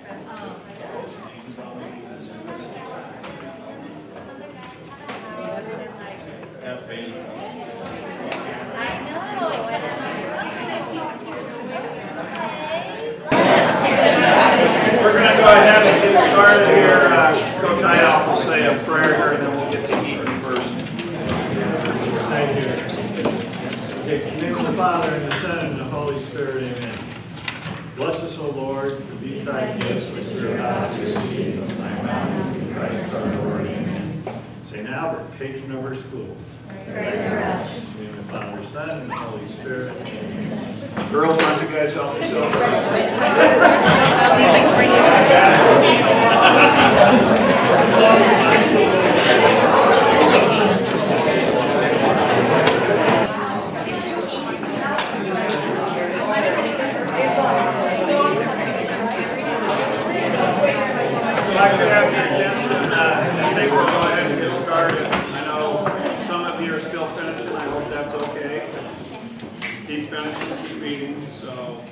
We're going to go ahead and get started here. Coach Idoff will say a prayer here, and then we'll get to eating first. Thank you. In the name of the Father, and the Son, and the Holy Spirit, amen. Bless us, O Lord, for these thy gifts which we are about to receive from thy mouth, in Christ our Lord, amen. St. Albert, patron of our school. Pray for us. In the name of the Father, Son, and the Holy Spirit, amen. Girls, why don't you guys help yourself? I'd like to have your attention. I think we'll go ahead and get started. I know some of you are still finishing. I hope that's okay. Keep finishing, keep reading. So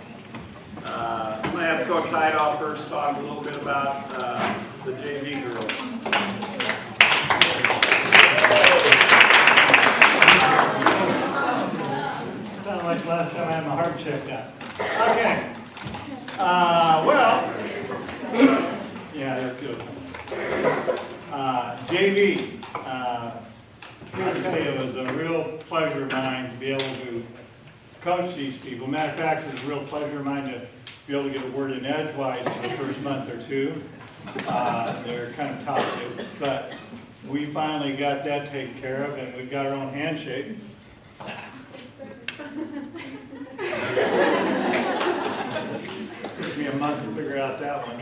I'm going to have Coach Heidoff first talk a little bit about the JV girls. Kind of like last time I had my heart checked out. Okay. Well, yeah, that's good. JV, I tell you, it was a real pleasure of mine to be able to coach these people. Matter of fact, it was a real pleasure of mine to be able to get a word in edgewise for the first month or two. They're kind of talkative, but we finally got that taken care of, and we've got our own handshake. Took me a month to figure out that one.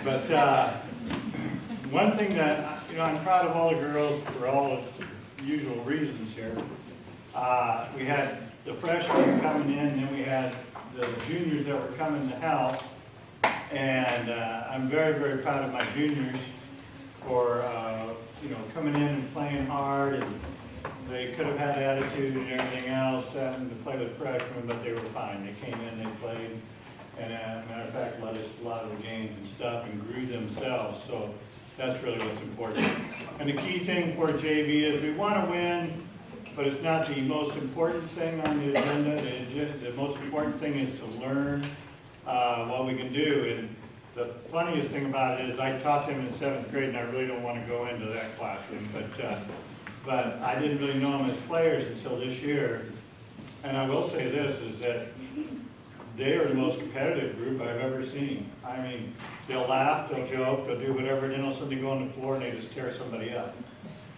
But one thing that, I'm proud of all the girls for all the usual reasons here. We had the freshmen coming in, and then we had the juniors that were coming to help. And I'm very, very proud of my juniors for, coming in and playing hard. And they could have had attitude and everything else, having to play with freshmen, but they were fine. They came in, they played, and matter of fact, led us a lot of the games and stuff and grew themselves. So that's really what's important. And the key thing for JV is we want to win, but it's not the most important thing on the agenda. The most important thing is to learn what we can do. And the funniest thing about it is I taught them in 7th grade, and I really don't want to go into that classroom, but I didn't really know them as players until this year. And I will say this, is that they are the most competitive group I've ever seen. I mean, they'll laugh, they'll joke, they'll do whatever, and then all of a sudden they go on the floor and they just tear somebody up.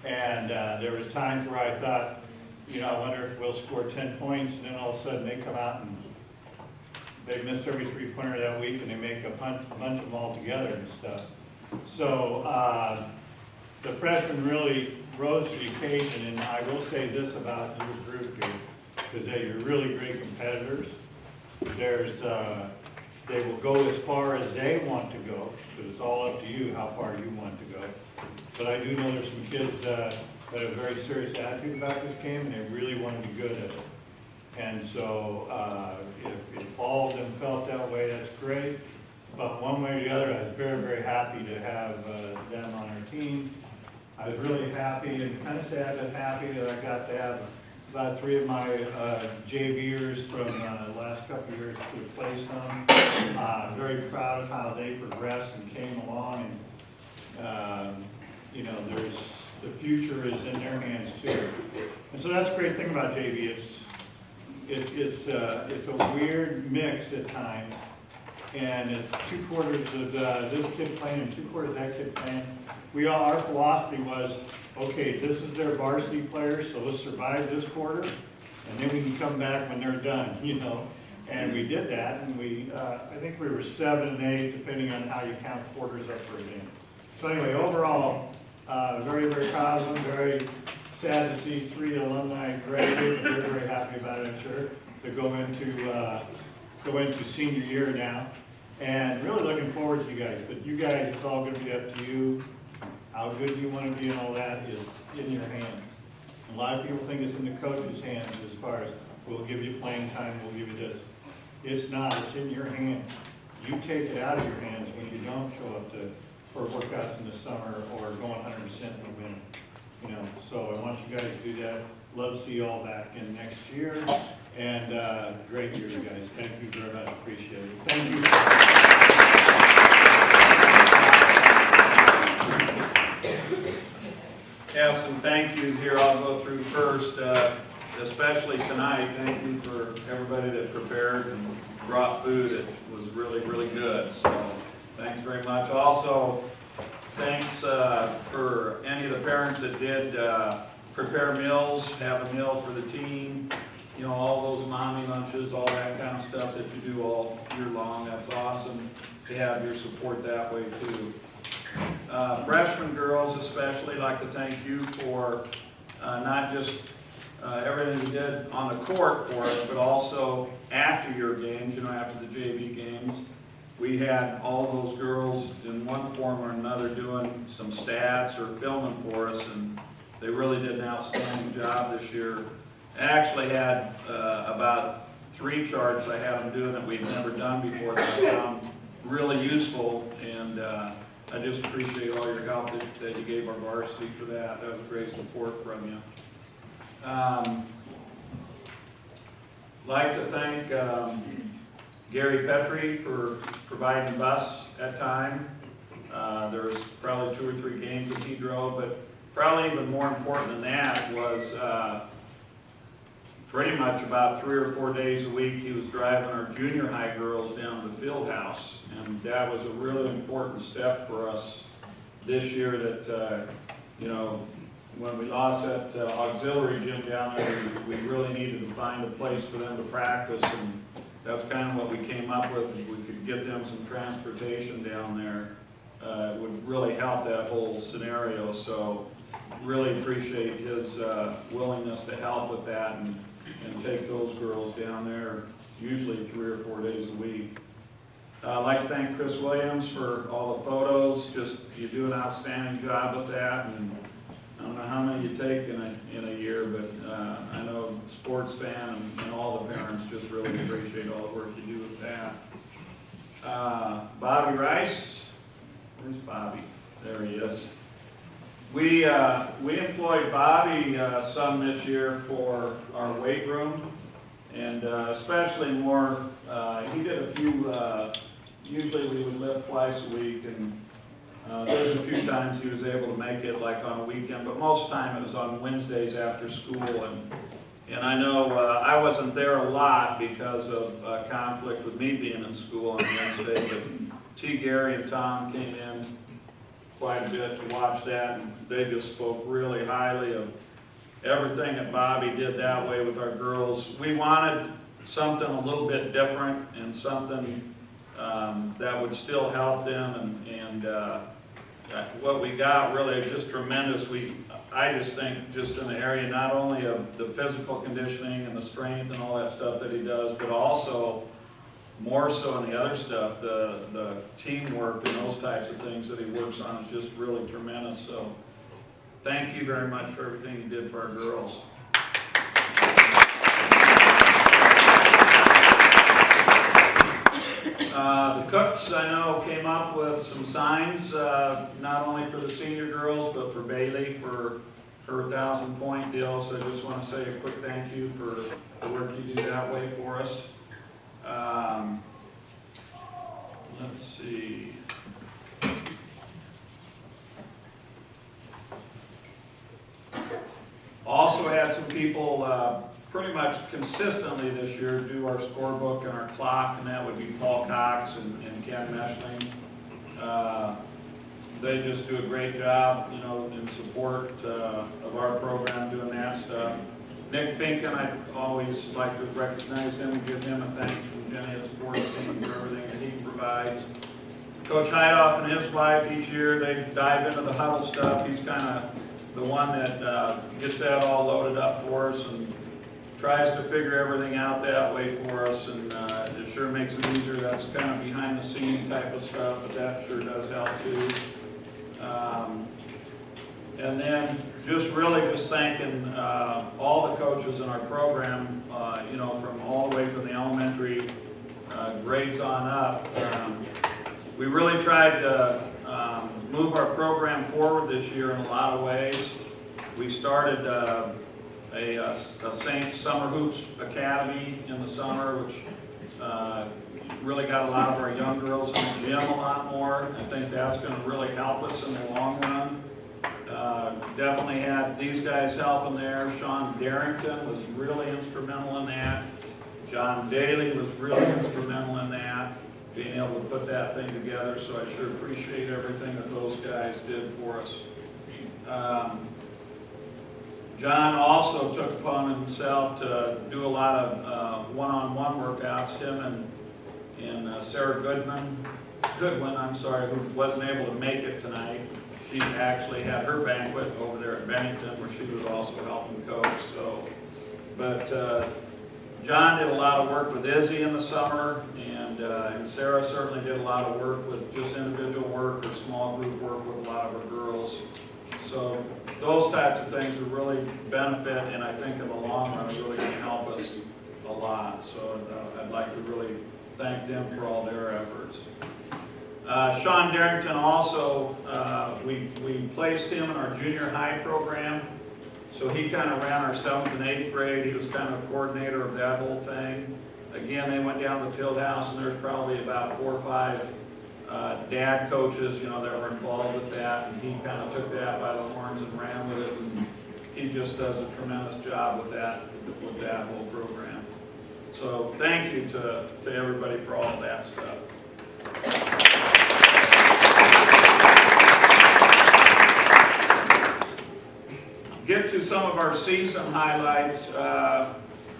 And there was times where I thought, I wonder if we'll score 10 points, and then all of a sudden they come out and they missed every three-pointer that week, and they make a bunch of them all together and stuff. So the freshmen really rose to the occasion, and I will say this about your group here, is that you're really great competitors. They will go as far as they want to go, because it's all up to you how far you want to go. But I do know there's some kids that have a very serious attitude about this game, and they really want to be good at it. And so if all of them felt that way, that's great. But one way or the other, I was very, very happy to have them on our team. I was really happy and kind of sad but happy that I got to have about 3 of my JVers from the last couple of years to play some. Very proud of how they progressed and came along. And, the future is in their hands too. And so that's a great thing about JV. It's a weird mix at times. And it's 2 quarters of this kid playing and 2 quarters of that kid playing. Our philosophy was, okay, this is their varsity players, so let's survive this quarter, and then we can come back when they're done, And we did that, and I think we were 7 and 8, depending on how you count quarters up for a game. So anyway, overall, very, very proud of them, very sad to see 3 alumni graduate, very, very happy about it, I'm sure, to go into senior year now. And really looking forward to you guys, but you guys, it's all going to be up to you. How good you want to be and all that is in your hands. A lot of people think it's in the coach's hands as far as, we'll give you playing time, we'll give you this. It's not, it's in your hands. you take it out of your hands when you don't show up for workouts in the summer or going 100% in the winter. You know, so I want you guys to do that. Love to see you all back in next year. And great year, you guys. Thank you very much. Appreciate it. Thank you. Have some thank yous here I'll go through first, especially tonight. Thank you for everybody that prepared and brought food. It was really, really good. So thanks very much. Also, thanks for any of the parents that did prepare meals, have a meal for the team, you know, all those mommy lunches, all that kind of stuff that you do all year long. That's awesome to have your support that way too. Freshman girls especially, like to thank you for not just everything you did on the court for us, but also after your games, you know, after the JV games. We had all those girls in one form or another doing some stats or filming for us, and they really did an outstanding job this year. I actually had about 3 charts I had them doing that we'd never done before that I found really useful, and I just appreciate all your help that you gave our varsity for that. That was great support from you. Like to thank Gary Petrie for providing the bus at time. There was probably 2 or 3 games that he drove, but probably even more important than that was pretty much about 3 or 4 days a week he was driving our junior high girls down to the field house, and that was a really important step for us this year that, you know, when we lost that auxiliary gym down there, we really needed to find a place for them to practice, and that's kind of what we came up with. If we could get them some transportation down there, it would really help that whole scenario. So really appreciate his willingness to help with that and take those girls down there usually 3 or 4 days a week. I'd like to thank Chris Williams for all the photos. Just, you do an outstanding job with that, and I don't know how many you take in a year, but I know sports fan and all the parents just really appreciate all the work you do with that. Bobby Rice, where's Bobby? There he is. We employed Bobby some this year for our weight room, and especially more, he did a few, usually we would lift twice a week, and there's a few times he was able to make it like on a weekend, but most of the time it was on Wednesdays after school, and I know I wasn't there a lot because of conflict with me being in school on Wednesday, but T. Gary and Tom came in quite a bit to watch that, and they just spoke really highly of everything that Bobby did that way with our girls. We wanted something a little bit different and something that would still help them, and what we got really is just tremendous. I just think just in the area not only of the physical conditioning and the strength and all that stuff that he does, but also more so in the other stuff, the teamwork and those types of things that he works on is just really tremendous. So thank you very much for everything you did for our girls. The cooks, I know, came up with some signs, not only for the senior girls, but for Bailey for her 1,000-point deal. So I just want to say a quick thank you for the work you do that way for us. Let's see. Also had some people pretty much consistently this year do our scorebook and our clock, and that would be Paul Cox and Ken Meschling. They just do a great job, you know, in support of our program doing that stuff. Nick Finken, I always like to recognize him and give him a thanks from Jenny at the sports team for everything that he provides. Coach Heidoff and his wife, each year they dive into the huddle stuff. He's kind of the one that gets that all loaded up for us and tries to figure everything out that way for us, and it sure makes it easier. That's kind of behind the scenes type of stuff, but that sure does help too. And then just thanking all the coaches in our program, you know, from all the way from the elementary grades on up. We really tried to move our program forward this year in a lot of ways. We started a Saints Summer Hoops Academy in the summer, which really got a lot of our young girls in the gym a lot more. I think that's going to really help us in the long run. Definitely had these guys helping there. Sean Darrington was really instrumental in that. John Daly was really instrumental in that, being able to put that thing together, so I sure appreciate everything that those guys did for us. John also took upon himself to do a lot of one-on-one workouts. Him and Sarah Goodwin, who wasn't able to make it tonight. She actually had her banquet over there at Bennington, where she was also helping coach. So, but John did a lot of work with Izzy in the summer, and Sarah certainly did a lot of work with just individual work or small group work with a lot of her girls. So those types of things would really benefit, and I think in the long run, are really going to help us a lot. So I'd like to really thank them for all their efforts. Sean Darrington also, we placed him in our junior high program. So he kind of ran our 7th and 8th grade. He was kind of a coordinator of that whole thing. Again, they went down to the field house, and there's probably about 4 or 5 dad coaches, that were involved with that. And he kind of took that by the horns and ran with it. And he just does a tremendous job with that whole program. So thank you to everybody for all of that stuff. Get to some of our season highlights.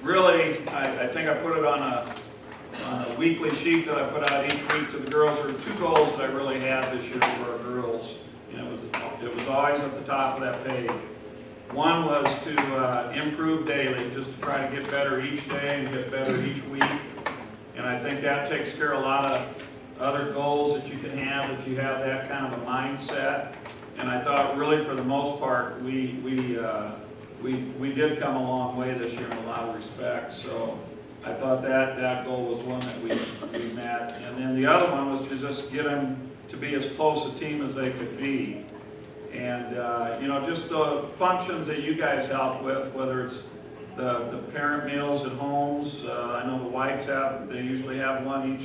Really, I think I put it on a weekly sheet that I put out each week to the girls. There were 2 goals that I really had this year for our girls. It was always at the top of that page. One was to improve daily, just to try to get better each day and get better each week. And I think that takes care of a lot of other goals that you can have if you have that kind of a mindset. And I thought really for the most part, we did come a long way this year in a lot of respects. So I thought that goal was one that we met. And then the other one was to just get them to be as close a team as they could be. And, just the functions that you guys help with, whether it's the parent meals at homes. I know the Whites they usually have one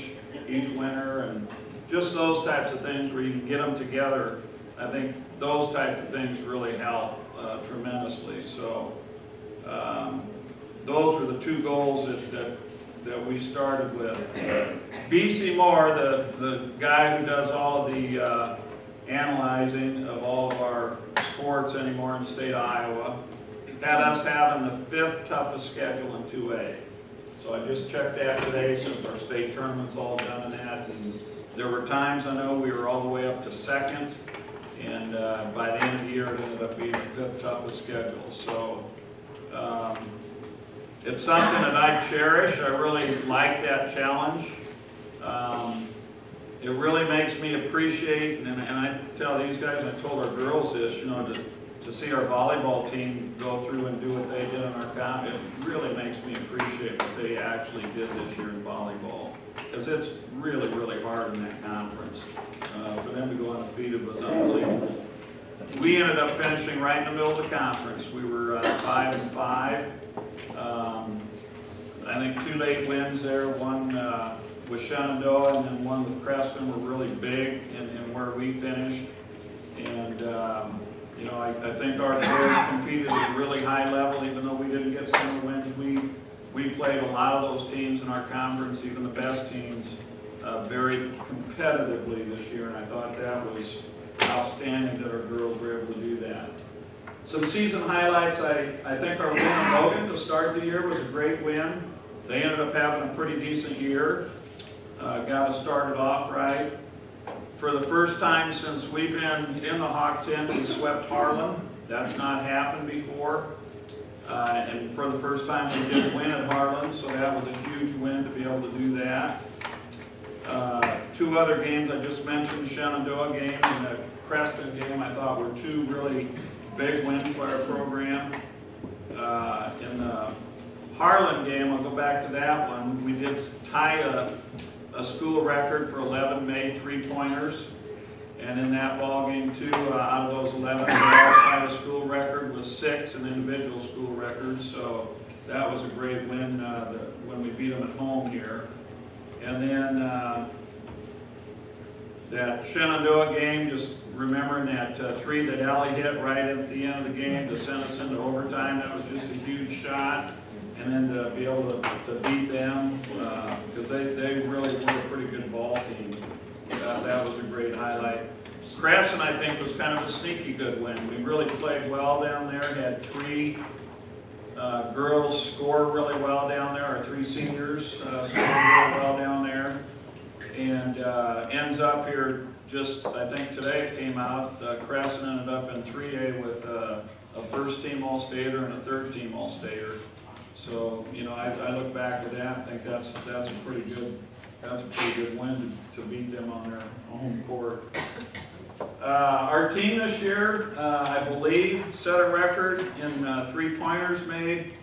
each winter, and just those types of things where you can get them together. I think those types of things really help tremendously. So those were the 2 goals that we started with. B.C. Moore, the guy who does all of the analyzing of all of our sports anymore in the state of Iowa, had us having the 5th toughest schedule in 2A. So I just checked that today since our state tournament's all done in that. And there were times I know we were all the way up to 2nd. And by the end of the year, it ended up being the 5th toughest schedule. So it's something that I cherish. I really like that challenge. It really makes me appreciate, and I tell these guys, and I told our girls this, to see our volleyball team go through and do what they did in our conference, it really makes me appreciate what they actually did this year in volleyball. Because it's really, really hard in that conference. For them to go undefeated was unbelievable. We ended up finishing right in the middle of the conference. We were 5-5. I think 2 late wins there, one with Shenandoah and then one with Creston were really big in where we finished. And I think our girls competed at a really high level, even though we didn't get some of the wins. We played a lot of those teams in our conference, even the best teams, very competitively this year, and I thought that was outstanding that our girls were able to do that. Some season highlights, I think our win in Logan to start the year was a great win. They ended up having a pretty decent year. Got us started off right. For the first time since we've been in the Hawk Tent, we swept Harlan. That's not happened before. And for the first time we did win at Harlan, so that was a huge win to be able to do that. 2 other games I just mentioned, Shenandoah game and the Creston game, I thought were 2 really big wins for our program. In the Harlan game, I'll go back to that one. We did tie a school record for 11 made three-pointers. And in that ball game too, out of those 11, we all tied a school record with 6, an individual school record. So that was a great win when we beat them at home here. And then that Shenandoah game, just remembering that 3 that Allie hit right at the end of the game to send us into overtime. That was just a huge shot. And then to be able to beat them, because they really were a pretty good ball team. That was a great highlight. Crescent, I think, was kind of a sneaky good win. We really played well down there. Had 3 girls score really well down there, or 3 seniors score really well down there. And ends up here just, I think today it came out, Crescent ended up in 3A with a first-team All-Stater and a third-team All-Stater. So, you know, I look back at that and think that's a pretty good win to beat them on their home court. Our team this year, I believe, set a record in three-pointers made.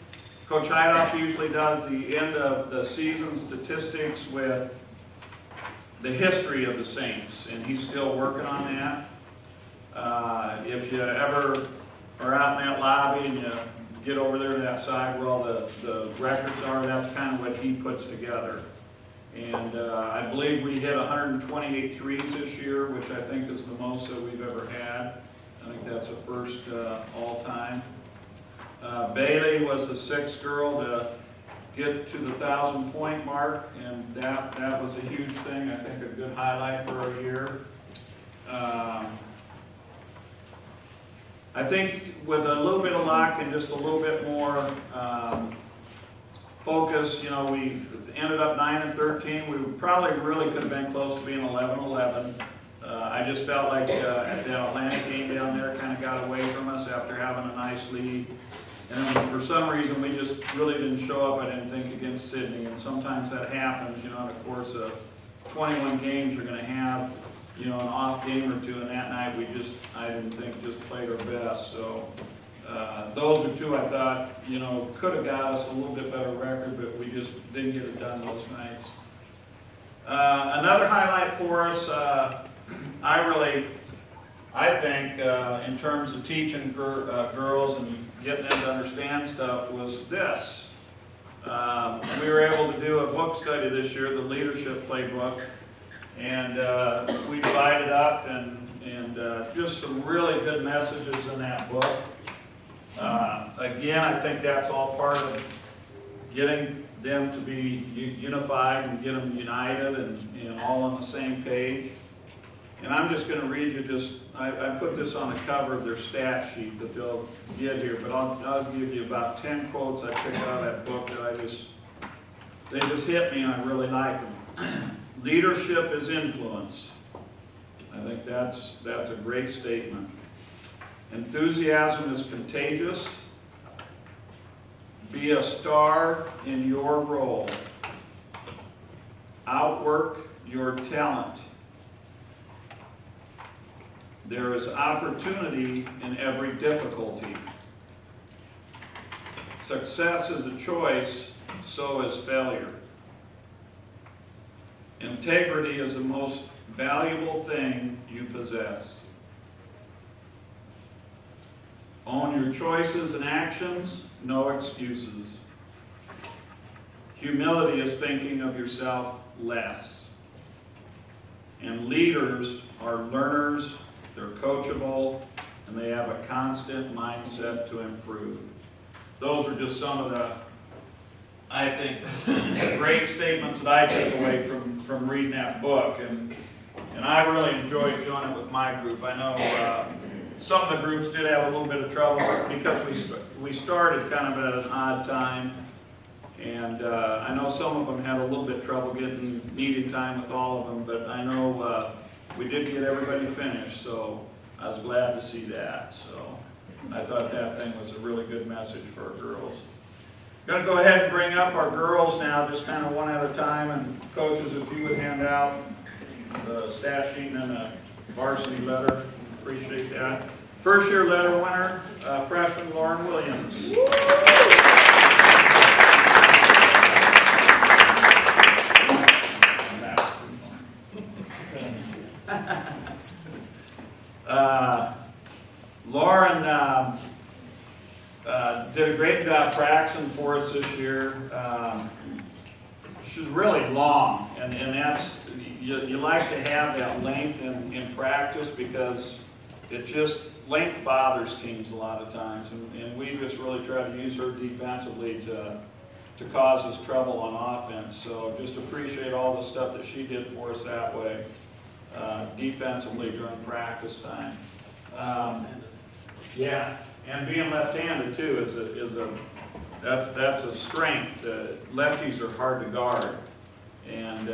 Coach Heidoff usually does the end of the season statistics with the history of the Saints, and he's still working on that. If you ever are out in that lobby and you get over there to that side where all the records are, that's kind of what he puts together. And I believe we hit 128 threes this year, which I think is the most that we've ever had. I think that's a first all time. Bailey was the 6th girl to get to the 1,000-point mark, and that was a huge thing. I think a good highlight for our year. I think with a little bit of luck and just a little bit more focus, you know, we ended up 9-13. We probably really could have been close to being 11-11. I just felt like at the Atlantic game down there kind of got away from us after having a nice lead. And for some reason, we just really didn't show up, I didn't think, against Sydney. And sometimes that happens, you know, in the course of 21 games, you're going to have, you know, an off game or two. And that night, I didn't think, just played our best. So those are 2 I thought, you know, could have got us a little bit better record, but we just didn't get it done those nights. Another highlight for us, I think, in terms of teaching girls and getting them to understand stuff, was this. We were able to do a book study this year, the Leadership Playbook, and we divided up and just some really good messages in that book. Again, I think that's all part of getting them to be unified and get them united and all on the same page. And I'm just going to read you I put this on the cover of their stat sheet that they'll get here, but I'll give you about 10 quotes I picked out of that book that they just hit me and I really like them. Leadership is influence. I think that's a great statement. Enthusiasm is contagious. Be a star in your role. Outwork your talent. There is opportunity in every difficulty. Success is a choice, so is failure. Integrity is the most valuable thing you possess. Own your choices and actions, no excuses. Humility is thinking of yourself less. And leaders are learners, they're coachable, and they have a constant mindset to improve. Those are just some of the, I think, great statements that I take away from reading that book. And I really enjoyed doing it with my group. I know some of the groups did have a little bit of trouble because we started kind of at an odd time. And I know some of them had a little bit of trouble getting meeting time with all of them, but I know we did get everybody finished, so I was glad to see that. So I thought that thing was a really good message for our girls. Going to go ahead and bring up our girls now, just kind of one at a time, and coaches, if you would hand out the stat sheet and a varsity letter, appreciate that. First year letter winner, freshman Lauren Williams. Lauren did a great job practicing for us this year. She's really long, and that's, you like to have that length in practice because it just, length bothers teams a lot of times, and we just really try to use her defensively to cause us trouble on offense. So just appreciate all the stuff that she did for us that way, defensively during practice time. Yeah, and being left-handed too that's a strength. Lefties are hard to guard, and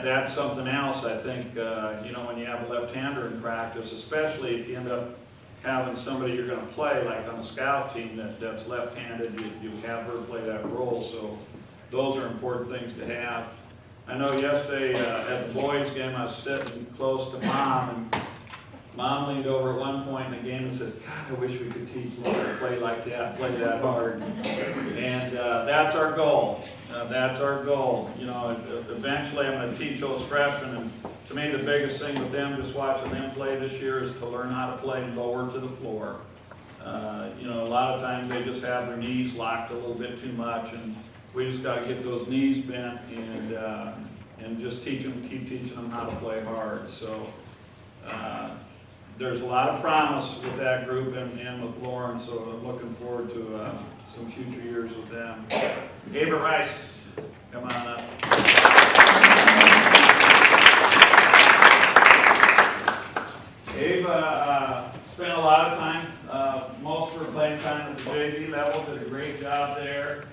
that's something else. I think when you have a left-hander in practice, especially if you end up having somebody you're going to play, like on a scout team that's left-handed, you have her play that role. So those are important things to have. I know yesterday at the boys game, I was sitting close to Mom, and Mom leaned over at one point in the game and says, "God, I wish we could teach Laura to play like that, play that hard." And that's our goal. That's our goal. Eventually I'm going to teach those freshmen, and to me the biggest thing with them, just watching them play this year, is to learn how to play lower to the floor. A lot of times they just have their knees locked a little bit too much, and we just got to get those knees bent and just keep teaching them how to play hard. So there's a lot of promise with that group and with Lauren, so I'm looking forward to some future years with them. Ava Rice, come on up. Ava spent a lot of time, most of her playing time at the JV level, did a great job there.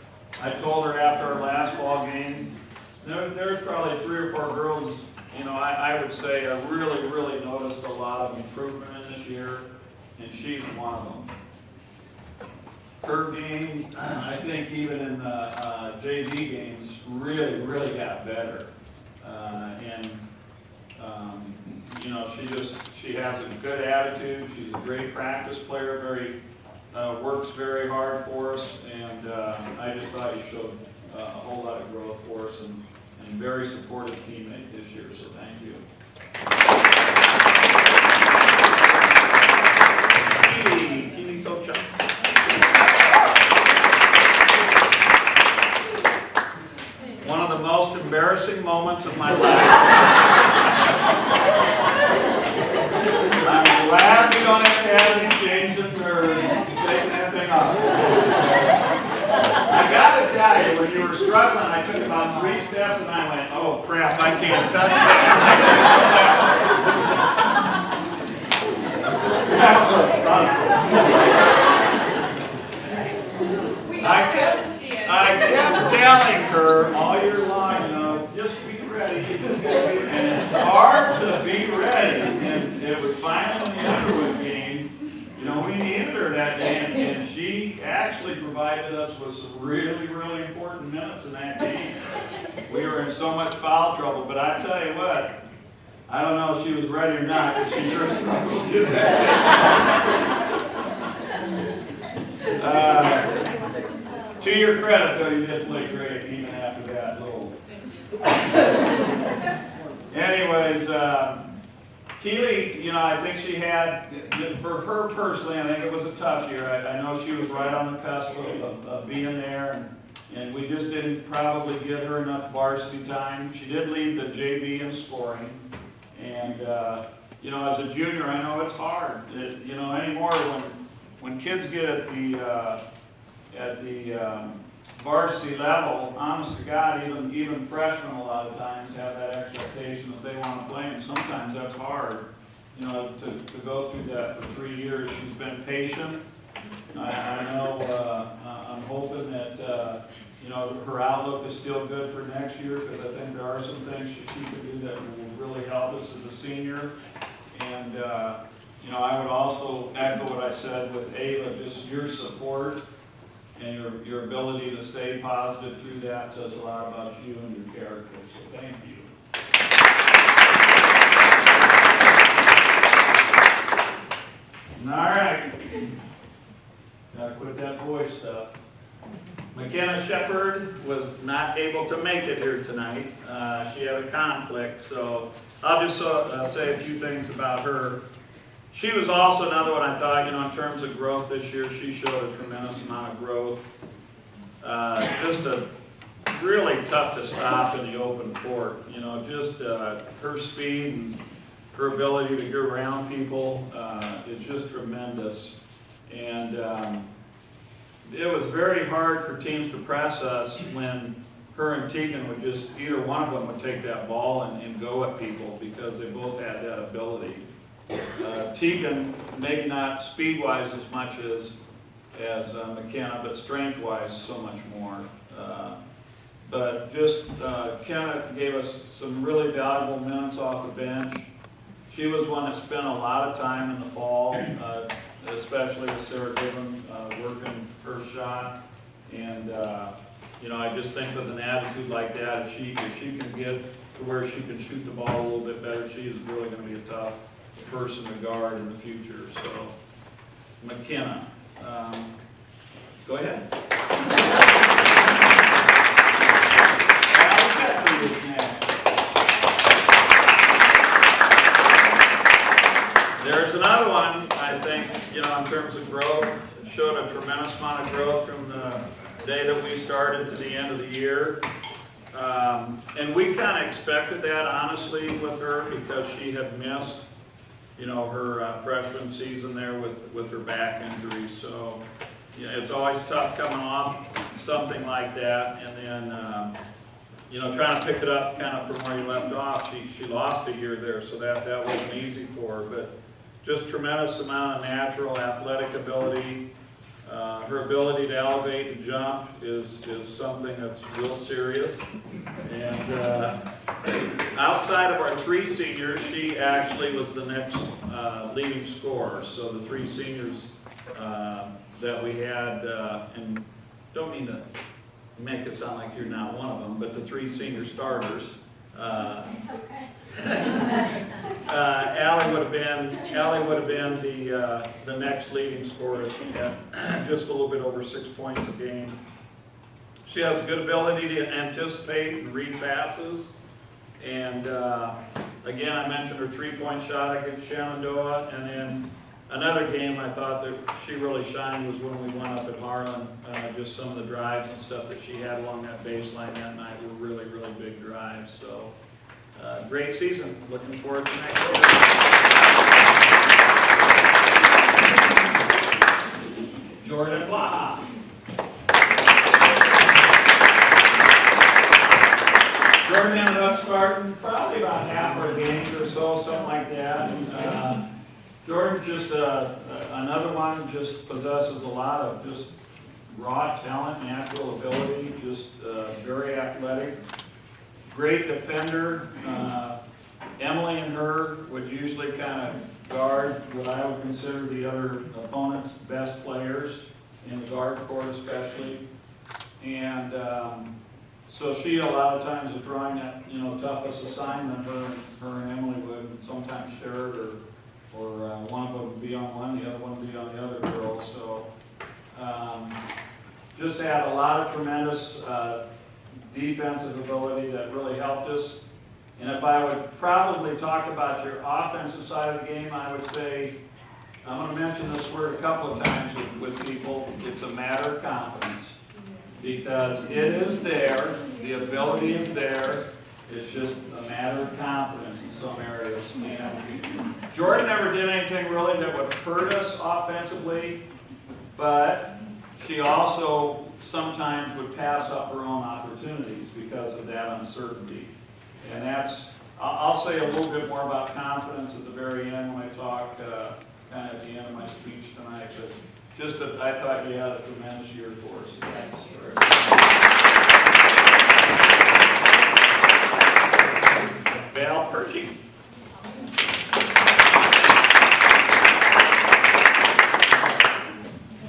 I told her after our last ball game, there's probably 3 or 4 girls, I would say I really noticed a lot of improvement in this year, and she's one of them. Her game, I think even in the JV games, really got better. She has a good attitude. She's a great practice player, works very hard for us, and I just thought you showed a whole lot of growth for us, and very supportive teammate this year, so thank you. Keely Socha. One of the most embarrassing moments of my life. I'm glad we don't have to have any changes or taking that thing off. I gotta tell you, when you were struggling, I took about 3 steps and I went, "Oh crap, I can't touch that." That was something. I kept telling her all year long, just be ready. And it's hard to be ready. And it was finally in the Underwood game. We needed her that day, and she actually provided us with some really important minutes in that game. We were in so much foul trouble, but I tell you what, I don't know if she was ready or not, but she sure struggled to do that. To your credit, though, you did play great even after that little. Anyways, Keely, I think she had, for her personally, I think it was a tough year. I know she was right on the cusp of being there, and we just didn't probably get her enough varsity time. She did lead the JV in scoring, and as a junior, I know it's hard. Anymore when kids get at the varsity level, honest to God, even freshmen a lot of times have that expectation that they want to play, and sometimes that's hard, to go through that for 3 years. She's been patient. I know, I'm hoping that, her outlook is still good for next year, because I think there are some things she could do that will really help us as a senior. And, I would also echo what I said with Ava, just your support and your ability to stay positive through that says a lot about you and your character, so thank you. All right. Gotta quit that boy stuff. McKenna Shepherd was not able to make it here tonight. She had a conflict, so I'll just say a few things about her. She was also another one I thought, in terms of growth this year, she showed a tremendous amount of growth. Just really tough to stop in the open court. Just her speed and her ability to get around people is just tremendous. And it was very hard for teams to press us when her and Tegan would just, either one of them would take that ball and go at people because they both had that ability. Tegan, maybe not speed-wise as much as McKenna, but strength-wise so much more. But just Kenna gave us some really valuable minutes off the bench. She was one that spent a lot of time in the fall, especially with Sarah Gibbon working her shot. And I just think with an attitude like that, if she can get to where she can shoot the ball a little bit better, she is really going to be a tough person to guard in the future. So, McKenna, go ahead. There's another one, I think, in terms of growth, it showed a tremendous amount of growth from the day that we started to the end of the year. And we kind of expected that, honestly, with her because she had missed, her freshman season there with her back injury. So, it's always tough coming off something like that. And then, trying to pick it up kind of from where you left off. She lost a year there, so that wasn't easy for her. But just tremendous amount of natural athletic ability. Her ability to elevate and jump is something that's real serious. And outside of our three seniors, she actually was the next leading scorer. So the three seniors that we had, and don't mean to make it sound like you're not one of them, but the three senior starters. It's okay. Allie would have been the next leading scorer at just a little bit over 6 points a game. She has a good ability to anticipate and read passes. And again, I mentioned her three-point shot against Shenandoah, and then another game I thought that she really shined was when we went up at Harlan. Just some of the drives and stuff that she had along that baseline that night were really, really big drives. So great season. Looking forward to next year. Jordan Blaha. Jordan ended up starting probably about half our games or so, something like that. Jordan just another one, just possesses a lot of just raw talent, natural ability, just very athletic, great defender. Emily and her would usually kind of guard what I would consider the other opponent's best players in the guard court especially. And so she a lot of times is drawing that toughest assignment her and Emily would sometimes share it, or one of them would be on one, the other one would be on the other girl. So just had a lot of tremendous defensive ability that really helped us. And if I would probably talk about your offensive side of the game, I would say, I'm going to mention this word a couple of times with people, it's a matter of confidence. Because it is there, the ability is there, it's just a matter of confidence in some areas. And Jordan never did anything really that would hurt us offensively, but she also sometimes would pass up her own opportunities because of that uncertainty. And I'll say a little bit more about confidence at the very end when I talk kind of at the end of my speech tonight. But just that I thought you had a tremendous year for us. Thanks. Val Pershing.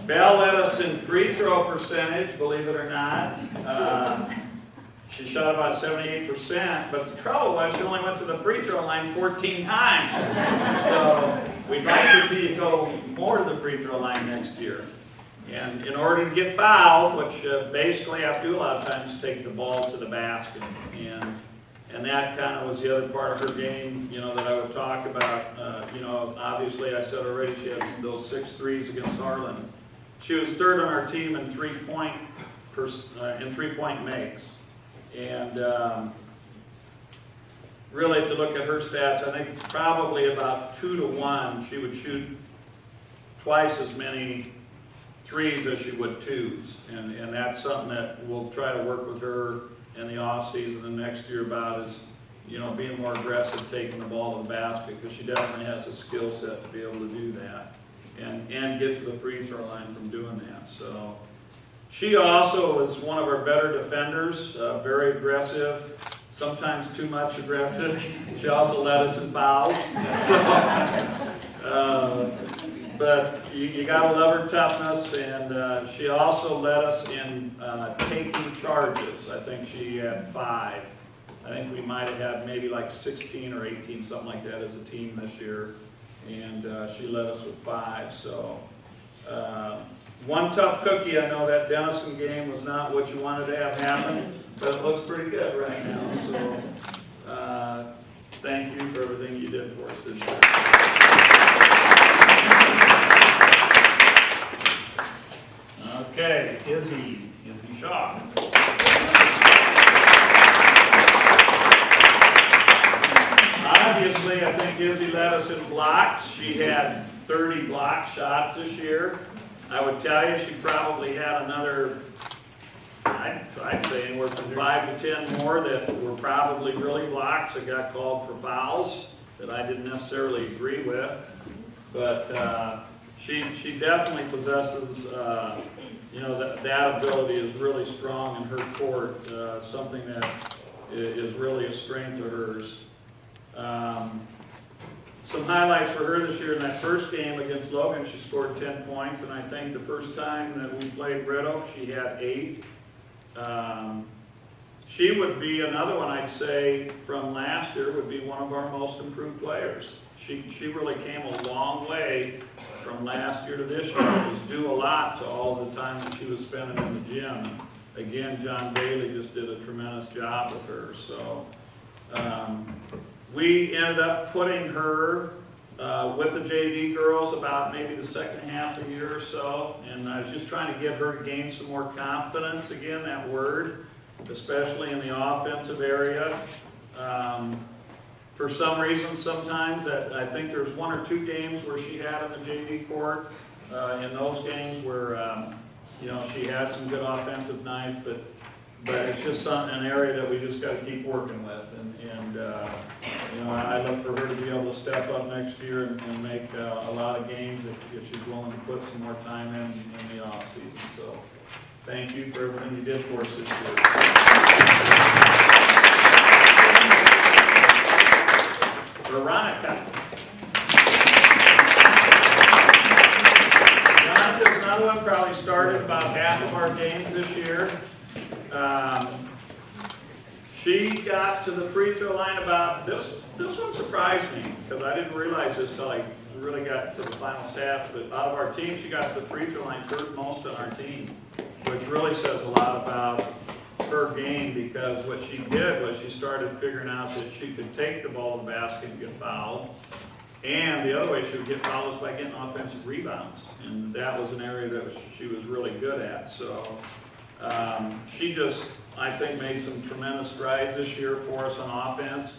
Val led us in free throw percentage, believe it or not. She shot about 78%, but the trouble was she only went to the free throw line 14 times. So we'd like to see you go more to the free throw line next year. And in order to get fouled, which basically I have to do a lot of times, take the ball to the basket. And that kind of was the other part of her game, that I would talk about. Obviously I said already she has those 6 threes against Harlan. She was 3rd on our team in three-point makes. And really, if you look at her stats, I think it's probably about 2 to 1. She would shoot twice as many threes as she would twos. And that's something that we'll try to work with her in the off season the next year about is, being more aggressive, taking the ball to the basket, because she definitely has a skill set to be able to do that and get to the free throw line from doing that. So she also is one of our better defenders, very aggressive, sometimes too much aggressive. She also led us in fouls. But you got to love her toughness, and she also led us in taking charges. I think she had 5. I think we might have had maybe like 16 or 18, something like that, as a team this year, and she led us with 5. So one tough cookie. I know that Denison game was not what you wanted to have happen, but it looks pretty good right now. So thank you for everything you did for us this year. Okay, Izzy Shaw. Obviously, I think Izzy led us in blocks. She had 30 block shots this year. I would tell you she probably had another, I'd say anywhere from 5 to 10 more that were probably really blocks that got called for fouls that I didn't necessarily agree with. But she definitely possesses, that ability is really strong in her court, something that is really a strength of hers. Some highlights for her this year: in that first game against Logan, she scored 10 points, and I think the first time that we played Red Oak, she had 8. She would be another one, I'd say, from last year, would be one of our most improved players. She really came a long way from last year to this year. It was due a lot to all the time that she was spending in the gym. Again, John Bailey just did a tremendous job with her. So we ended up putting her with the JV girls about maybe the second half of the year or so, and I was just trying to get her to gain some more confidence, again, that word, especially in the offensive area. For some reason, sometimes that I think there's 1 or 2 games where she had in the JV court. In those games where she had some good offensive nights, but it's just an area that we just got to keep working with. And I look for her to be able to step up next year and make a lot of gains if she's willing to put some more time in the off season. So thank you for everything you did for us this year. Veronica. Veronica's another one, probably started about half of our games this year. She got to the free throw line about, this one surprised me, because I didn't realize this till I really got to the final stats, but out of our team, she got to the free throw line 3rd most on our team, which really says a lot about her game, because what she did was she started figuring out that she could take the ball to the basket and get fouled. And the other way she would get fouled was by getting offensive rebounds. And that was an area that she was really good at. So she just, I think, made some tremendous strides this year for us on offense.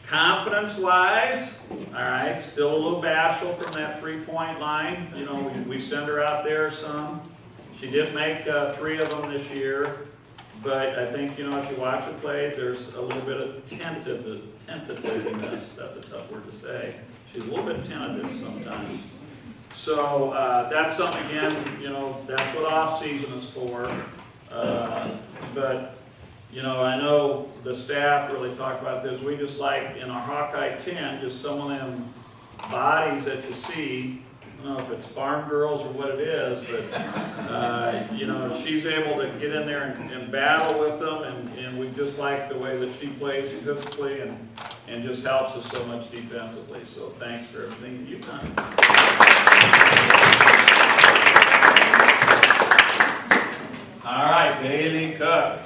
Confidence-wise, all right, still a little bashful from that 3-point line. We send her out there some. She did make 3 of them this year. But I think, if you watch her play, there's a little bit of tentativeness. That's a tough word to say. She's a little bit tentative sometimes. So that's something, again, that's what off-season is for. But, I know the staff really talk about this. We just like, in our Hawkeye 10, just some of them bodies that you see. I don't know if it's farm girls or what it is, but she's able to get in there and battle with them, and we just like the way that she plays physically and just helps us so much defensively. So thanks for everything that you've done. Bailey Cook.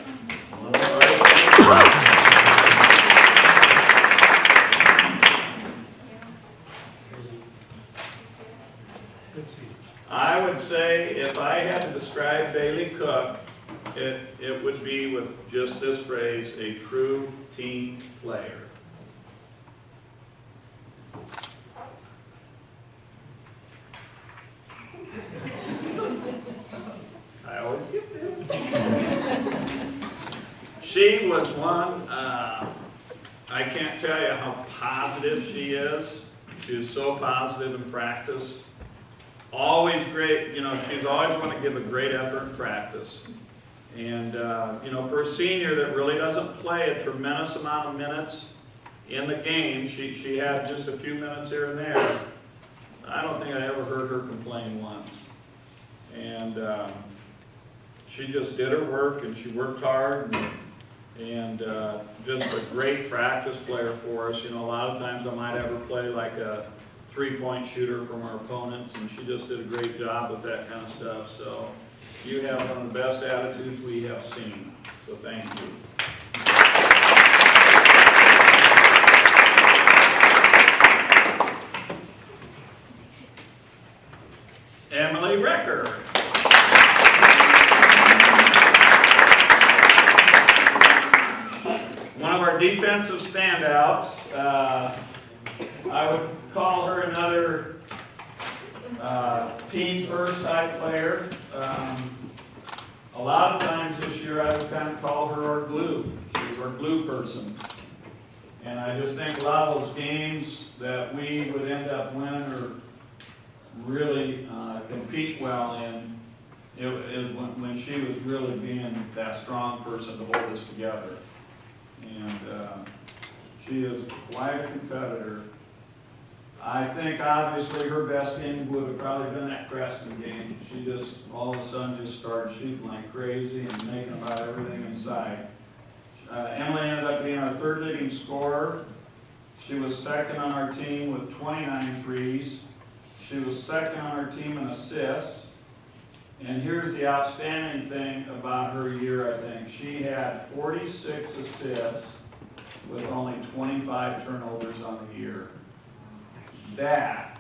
I would say if I had to describe Bailey Cook, it would be with just this phrase, a true team player. I always get that. She was one, I can't tell you how positive she is. She is so positive in practice. Always great, she's always going to give a great effort in practice. And, for a senior that really doesn't play a tremendous amount of minutes in the game, she had just a few minutes here and there. I don't think I ever heard her complain once. And she just did her work, and she worked hard, and just a great practice player for us. A lot of times I might have her play like a three-point shooter from our opponents, and she just did a great job with that kind of stuff. So you have one of the best attitudes we have seen. So thank you. Emily Recker. One of our defensive standouts. I would call her another team first type player. A lot of times this year I would kind of call her our glue. She's our glue person. And I just think a lot of those games that we would end up winning or really compete well in, it is when she was really being that strong person to hold us together. And she is quite a competitor. I think obviously her best game would have probably been that Creston game. She just all of a sudden just started shooting like crazy and making about everything inside. Emily ended up being our third leading scorer. She was second on our team with 29 threes. She was second on our team in assists. And here's the outstanding thing about her year, I think. She had 46 assists with only 25 turnovers on the year. That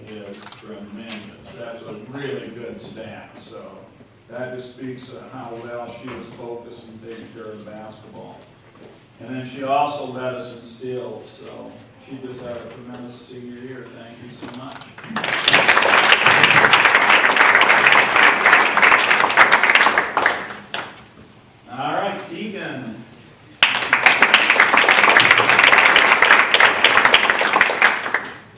is tremendous. That's a really good stat. So that just speaks of how well she was focused and taking care of basketball. And then she also led us in steals. So she just had a tremendous senior year. Thank you so much. All right, Tegan.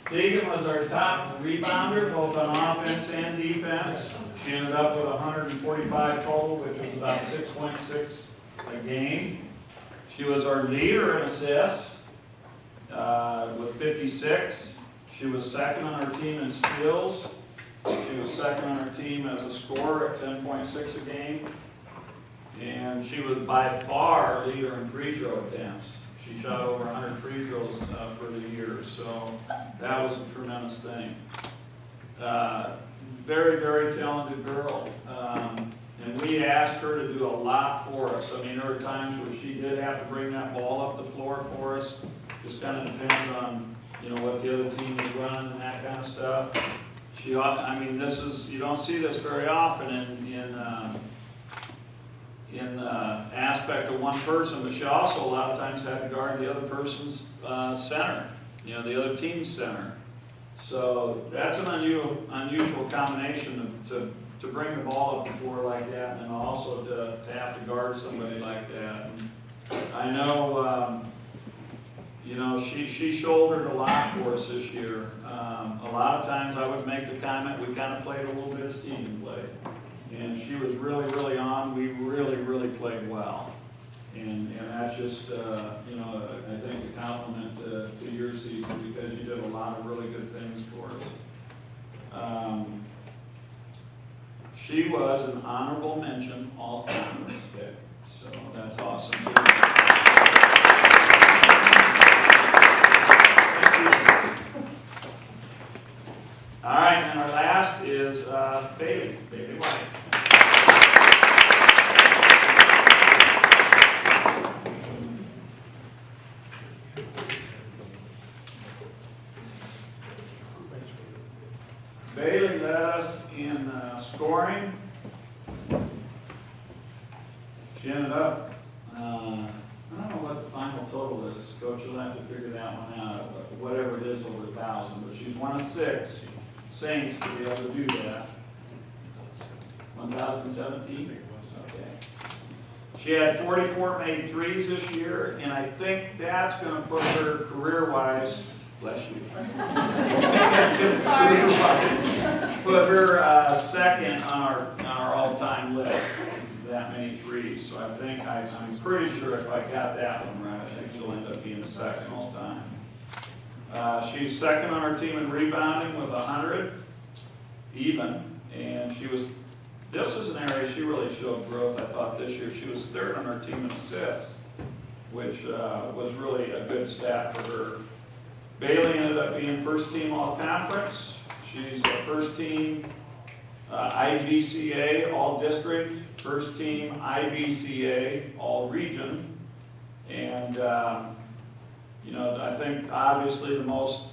Tegan was our top rebounder, both on offense and defense. She ended up with 145 total, which was about 6.6 a game. She was our leader in assists with 56. She was second on our team in steals. She was second on our team as a scorer at 10.6 a game. And she was by far our leader in free throw attempts. She shot over 100 free throws for the year, so that was a tremendous thing. Very, very talented girl. And we asked her to do a lot for us. I mean, there were times where she did have to bring that ball up the floor for us. Just kind of depended on, what the other team was running and that kind of stuff. You don't see this very often in the aspect of one person, but she also a lot of times had to guard the other person's center, the other team's center. So that's an unusual combination to bring the ball up the floor like that, and also to have to guard somebody like that. And I know, she shouldered a lot for us this year. A lot of times I would make the comment, we kind of played a little bit of steam play. And she was really, really on. We really, really played well. And that's just, I think a compliment to your season because you did a lot of really good things for us. She was an honorable mention all-conference pick. So that's awesome. All right, and our last is Bailey White. Bailey led us in scoring. She ended up, I don't know what the final total is, Coach, you'll have to figure that one out, but whatever it is over 1,000, but she's one of 6 Saints to be able to do that. 1,017? Okay. She had 44 made threes this year, and I think that's going to put her career-wise, bless you. That's going to put her second on our all-time list. That many threes. So I think I'm pretty sure if I got that one right, I think she'll end up being second all time. She's second on our team in rebounding with 100, even, and this is an area she really showed growth, I thought, this year. She was third on our team in assists, which was really a good stat for her. Bailey ended up being first team all-conference. She's a first team IGCA all-district, first team IBCA all-region, and I think obviously the most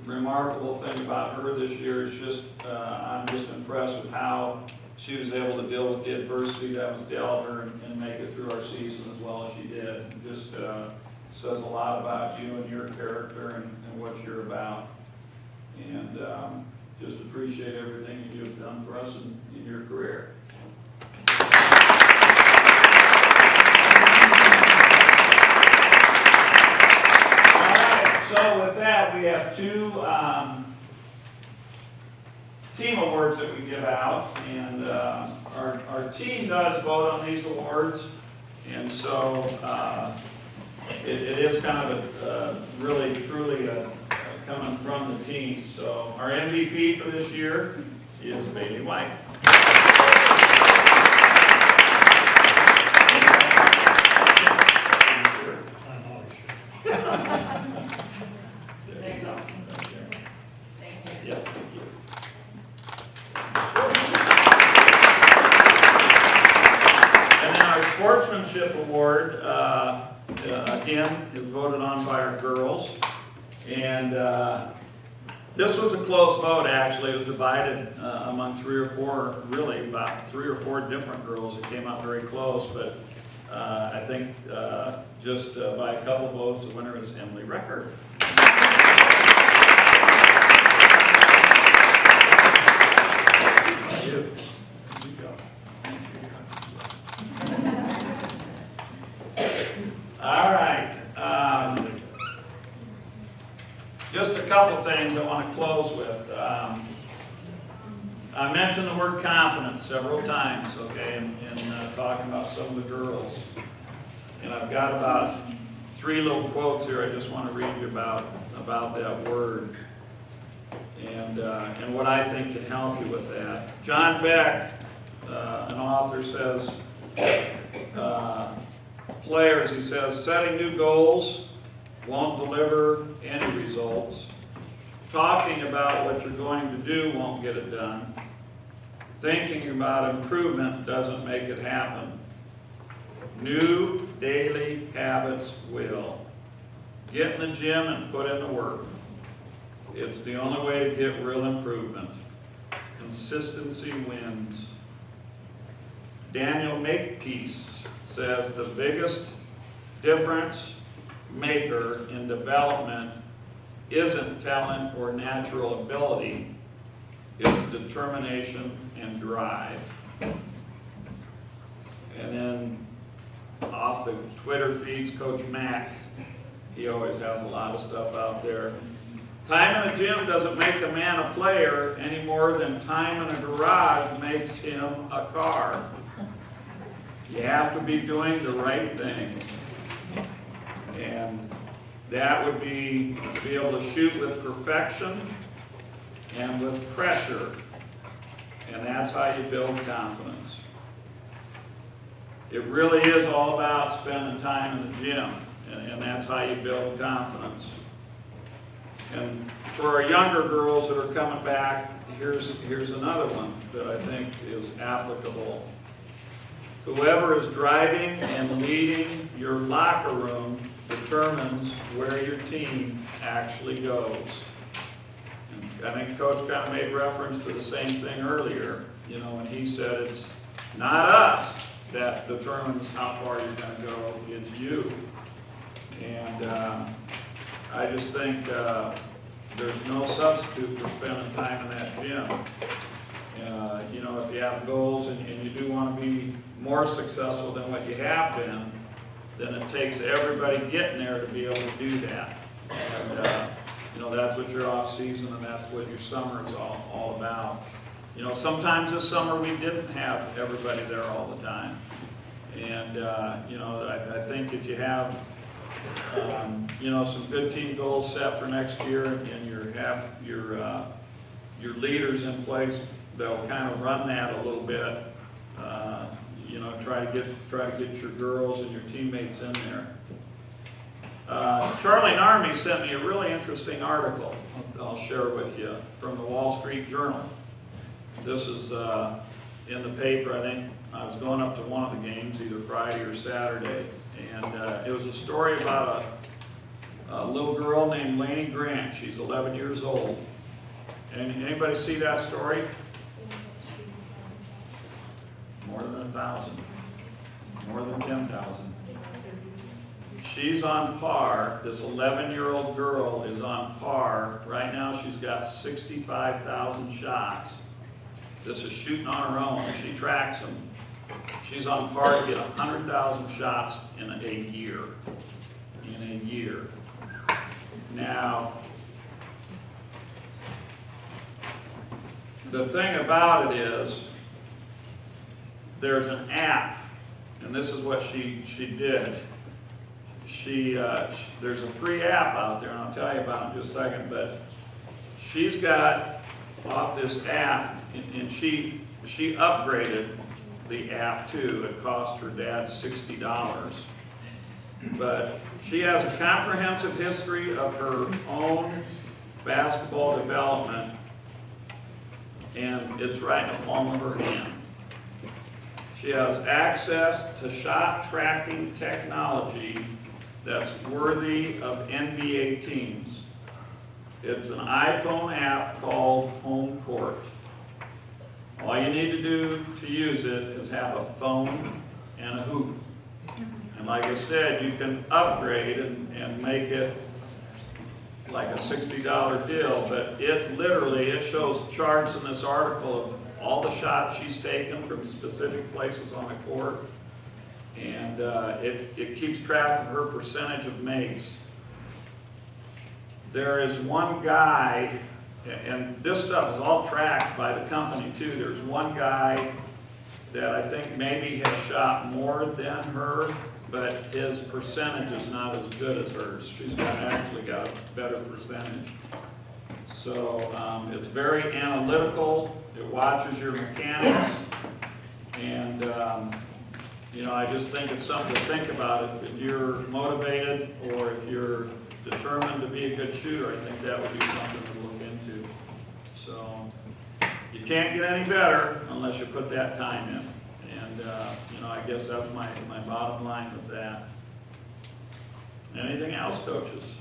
remarkable thing about her this year is just I'm just impressed with how she was able to deal with the adversity that was dealt her and make it through our season as well as she did. It just says a lot about you and your character and what you're about, and just appreciate everything you have done for us in your career. All right, so with that, we have 2 team awards that we give out, and our team does vote on these awards, and so it is kind of really, truly coming from the team. So our MVP for this year is Bailey White. There you go. Yep, thank you. And then our sportsmanship award, again, is voted on by our girls. And this was a close vote, actually. It was divided among 3 or 4, really about 3 or 4 different girls. It came out very close, but I think just by a couple votes, the winner is Emily Recker. Thank you. Here you go. All right. Just a couple things I want to close with. I mentioned the word confidence several times, okay, in talking about some of the girls. And I've got about 3 little quotes here I just want to read you about that word and what I think can help you with that. John Beck, an author, says, players, he says, setting new goals won't deliver any results. Talking about what you're going to do won't get it done. Thinking about improvement doesn't make it happen. New daily habits will. Get in the gym and put in the work. It's the only way to get real improvement. Consistency wins. Daniel Makepeace says the biggest difference maker in development isn't talent or natural ability, it's determination and drive. And then off the Twitter feeds, Coach Mack, he always has a lot of stuff out there. Time in a gym doesn't make a man a player any more than time in a garage makes him a car. You have to be doing the right things. And that would be to be able to shoot with perfection and with pressure. And that's how you build confidence. It really is all about spending time in the gym, and that's how you build confidence. And for our younger girls that are coming back, here's another one that I think is applicable. Whoever is driving and leading your locker room determines where your team actually goes. I think Coach kind of made reference to the same thing earlier, you know, when he said it's not us that determines how far you're going to go, it's you. And I just think there's no substitute for spending time in that gym. You know, if you have goals and you do want to be more successful than what you have been, then it takes everybody getting there to be able to do that. And you know, that's what your off season and that's what your summer is all about. You know, sometimes this summer we didn't have everybody there all the time. And you know, I think if you have you know, some good team goals set for next year and you have your leaders in place that'll kind of run that a little bit, you know, try to get your girls and your teammates in there. Charlie Narmy sent me a really interesting article I'll share with you from the Wall Street Journal. This is in the paper. I think I was going up to one of the games, either Friday or Saturday, and it was a story about a little girl named Lainey Grant. She's 11 years old. And anybody see that story? More than 1,000. More than 10,000. She's on par. This 11-year-old girl is on par. Right now she's got 65,000 shots. This is shooting on her own. She tracks them. She's on par to get 100,000 shots in a year. In a year. Now, the thing about it is, there's an app, and this is what she did. There's a free app out there, and I'll tell you about it in just a second, but she's got off this app, and she upgraded the app too. It cost her dad $60. But she has a comprehensive history of her own basketball development, and it's right in the palm of her hand. She has access to shot tracking technology that's worthy of NBA teams. It's an iPhone app called Home Court. All you need to do to use it is have a phone and a hoop. And like I said, you can upgrade and make it like a $60 deal, but it shows charts in this article of all the shots she's taken from specific places on the court, and it keeps track of her percentage of makes. There is one guy, and this stuff is all tracked by the company too. There's one guy that I think maybe has shot more than her, but his percentage is not as good as hers. She's actually got a better percentage. So it's very analytical. It watches your mechanics, and you know, I just think it's something to think about. If you're motivated or if you're determined to be a good shooter, I think that would be something to look into. So you can't get any better unless you put that time in. And you know, I guess that's my bottom line with that. Anything else, coaches?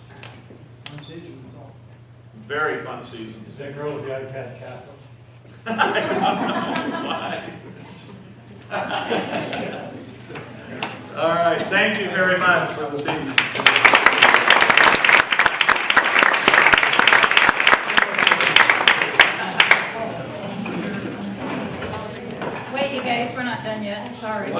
Fun season is all. Very fun season. Is that girl with the iPad Catholic? All right, thank you very much for this evening. Wait, you guys, we're not done yet. Sorry.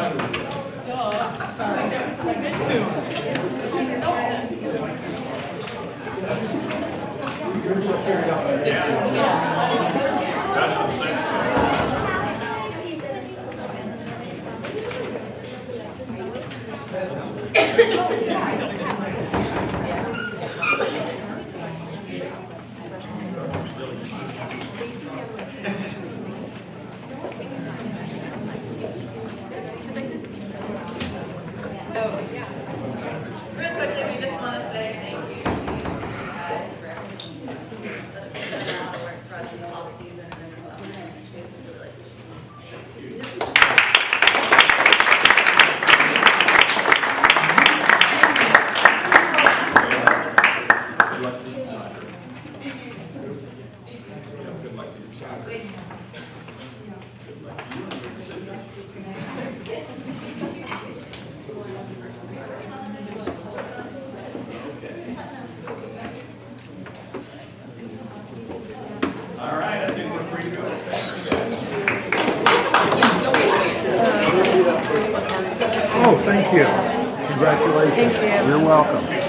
That's what I'm saying. Real quickly, we just want to say thank you to you guys for everything that have done a lot of work for us in the off season and in the summer. We really appreciate it. Thank you. Congratulations. You're welcome.